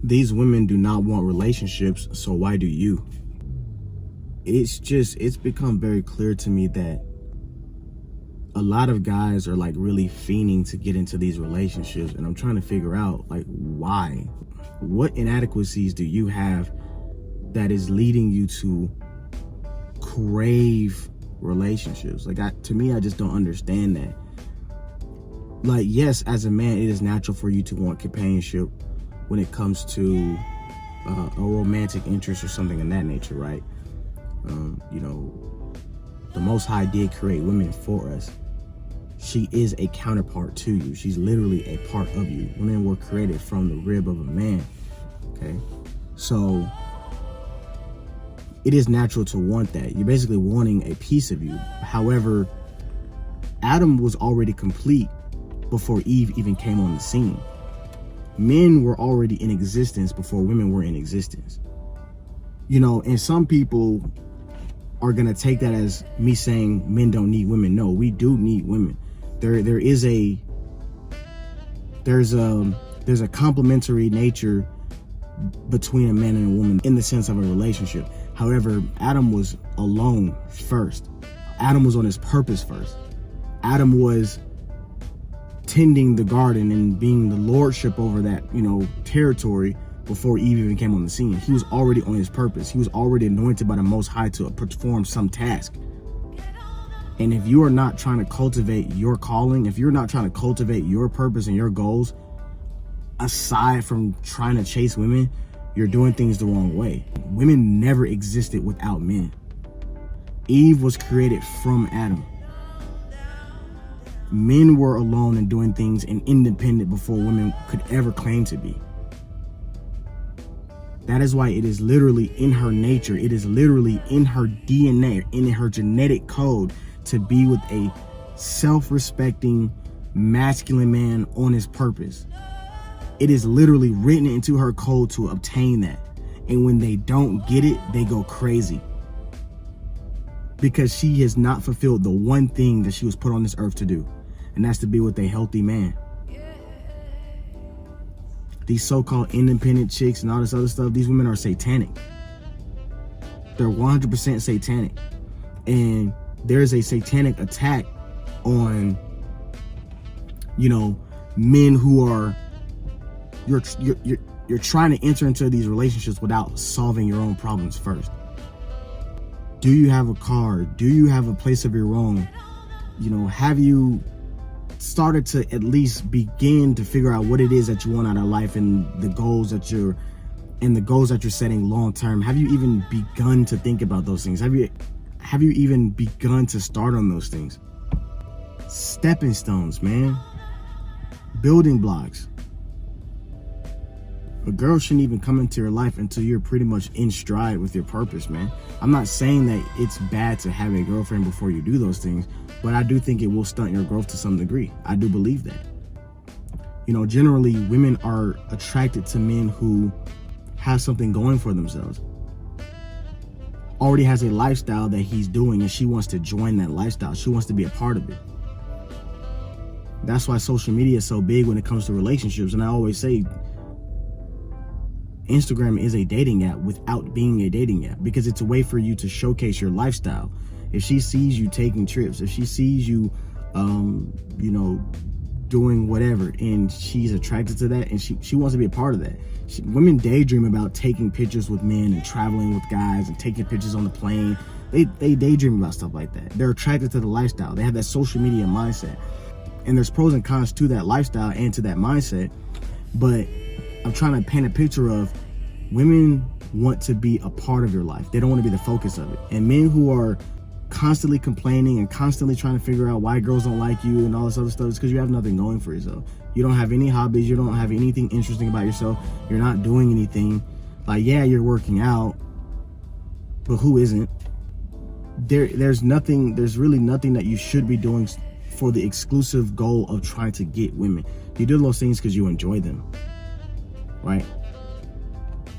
These women do not want relationships, so why do you? It's become very clear to me that a lot of guys are like really fiending to get into these relationships, and I'm trying to figure out like why. What inadequacies do you have that is leading you to crave relationships? Like, to me, I just don't understand that. Like, yes, as a man, it is natural for you to want companionship when it comes to a romantic interest or something in that nature, right? You know, the Most High did create women for us. She is a counterpart to you. She's literally a part of you. Women were created from the rib of a man, okay? So it is natural to want that. You're basically wanting a piece of you. However, Adam was already complete before Eve even came on the scene. Men were already in existence before women were in existence. You know, and some people are gonna take that as me saying men don't need women. No, we do need women. There's a complementary nature between a man and a woman in the sense of a relationship. However, Adam was alone first. Adam was on his purpose first. Adam was tending the garden and being the lordship over that, you know, territory before Eve even came on the scene. He was already on his purpose. He was already anointed by the Most High to perform some task. And if you are not trying to cultivate your calling, if you're not trying to cultivate your purpose and your goals, aside from trying to chase women, you're doing things the wrong way. Women never existed without men. Eve was created from Adam. Men were alone and doing things and independent before women could ever claim to be. That is why it is literally in her nature, it is literally in her DNA, in her genetic code to be with a self-respecting, masculine man on his purpose. It is literally written into her code to obtain that. And when they don't get it, they go crazy. Because she has not fulfilled the one thing that she was put on this earth to do. And that's to be with a healthy man. These so-called independent chicks and all this other stuff, these women are satanic. They're 100% satanic. And there's a satanic attack on, you know, men who are, you're trying to enter into these relationships without solving your own problems first. Do you have a car? Do you have a place of your own? You know, have you started to at least begin to figure out what it is that you want out of life and the goals that you're setting long term? Have you even begun to think about those things? Have you even begun to start on those things? Stepping stones, man. Building blocks. A girl shouldn't even come into your life until you're pretty much in stride with your purpose, man. I'm not saying that it's bad to have a girlfriend before you do those things, but I do think it will stunt your growth to some degree. I do believe that. You know, generally, women are attracted to men who have something going for themselves. Already has a lifestyle that he's doing, and she wants to join that lifestyle. She wants to be a part of it. That's why social media is so big when it comes to relationships. And I always say, Instagram is a dating app without being a dating app, because it's a way for you to showcase your lifestyle. If she sees you taking trips, if she sees you, you know, doing whatever, and she's attracted to that, and she wants to be a part of that. Women daydream about taking pictures with men and traveling with guys and taking pictures on the plane. They daydream about stuff like that. They're attracted to the lifestyle. They have that social media mindset. And there's pros and cons to that lifestyle and to that mindset. But I'm trying to paint a picture of women want to be a part of your life. They don't want to be the focus of it. And men who are constantly complaining and constantly trying to figure out why girls don't like you and all this other stuff is because you have nothing going for yourself. You don't have any hobbies. You don't have anything interesting about yourself. You're not doing anything. Like, yeah, you're working out, but who isn't? There's really nothing that you should be doing for the exclusive goal of trying to get women. You do those things because you enjoy them, right?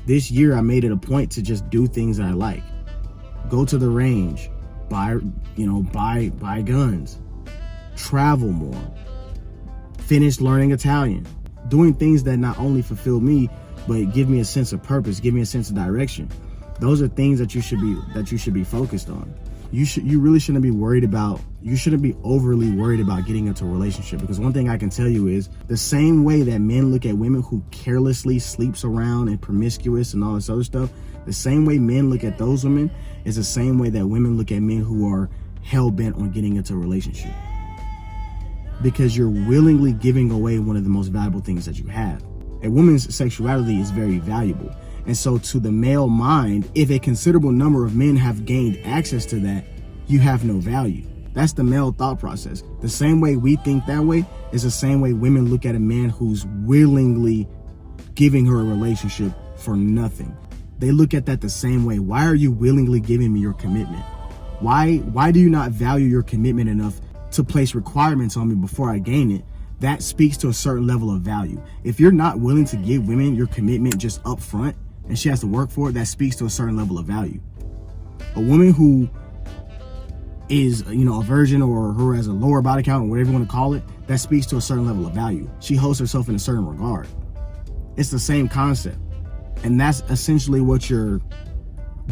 This year, I made it a point to just do things I like. Go to the range, buy guns, travel more, finish learning Italian, doing things that not only fulfill me, but give me a sense of purpose, give me a sense of direction. Those are things that you should be focused on. You really shouldn't be overly worried about getting into a relationship, because one thing I can tell you is the same way that men look at women who carelessly sleeps around and promiscuous and all this other stuff, the same way men look at those women is the same way that women look at men who are hell-bent on getting into a relationship. Because you're willingly giving away one of the most valuable things that you have. A woman's sexuality is very valuable. And so to the male mind, if a considerable number of men have gained access to that, you have no value. That's the male thought process. The same way we think that way is the same way women look at a man who's willingly giving her a relationship for nothing. They look at that the same way. Why are you willingly giving me your commitment? Why do you not value your commitment enough to place requirements on me before I gain it? That speaks to a certain level of value. If you're not willing to give women your commitment just up front, and she has to work for it, that speaks to a certain level of value. A woman who is, a virgin, or who has a lower body count, or whatever you want to call it, that speaks to a certain level of value. She holds herself in a certain regard. It's the same concept. And that's essentially what you're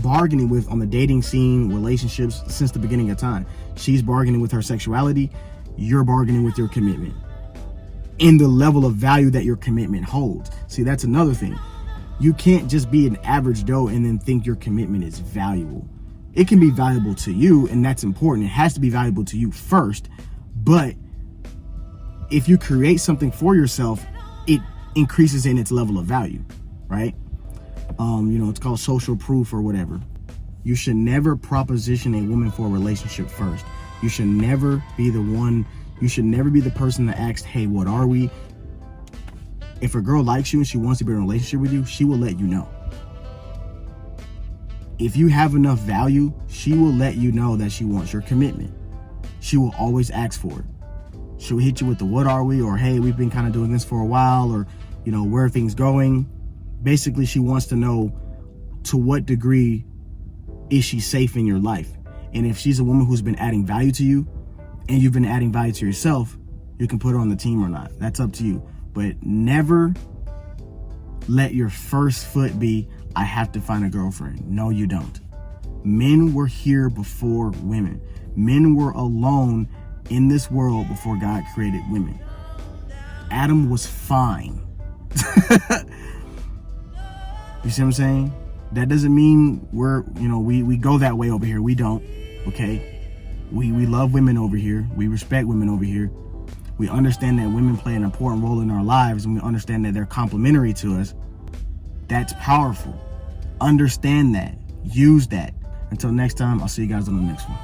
bargaining with on the dating scene, relationships, since the beginning of time. She's bargaining with her sexuality. You're bargaining with your commitment and the level of value that your commitment holds. See, that's another thing. You can't just be an average Joe and then think your commitment is valuable. It can be valuable to you, and that's important. It has to be valuable to you first. But if you create something for yourself, it increases in its level of value, right? It's called social proof or whatever. You should never proposition a woman for a relationship first. You should never be the person that asks, hey, what are we? If a girl likes you and she wants to be in a relationship with you, she will let you know. If you have enough value, she will let you know that she wants your commitment. She will always ask for it. She'll hit you with the what are we, or hey, we've been kind of doing this for a while, or where are things going? Basically, she wants to know to what degree is she safe in your life. And if she's a woman who's been adding value to you and you've been adding value to yourself, you can put her on the team or not. That's up to you. But never let your first foot be, I have to find a girlfriend. No, you don't. Men were here before women. Men were alone in this world before God created women. Adam was fine. You see what I'm saying? That doesn't mean we go that way over here. We don't, okay? We love women over here. We respect women over here. We understand that women play an important role in our lives, and we understand that they're complementary to us. That's powerful. Understand that. Use that. Until next time, I'll see you guys on the next one.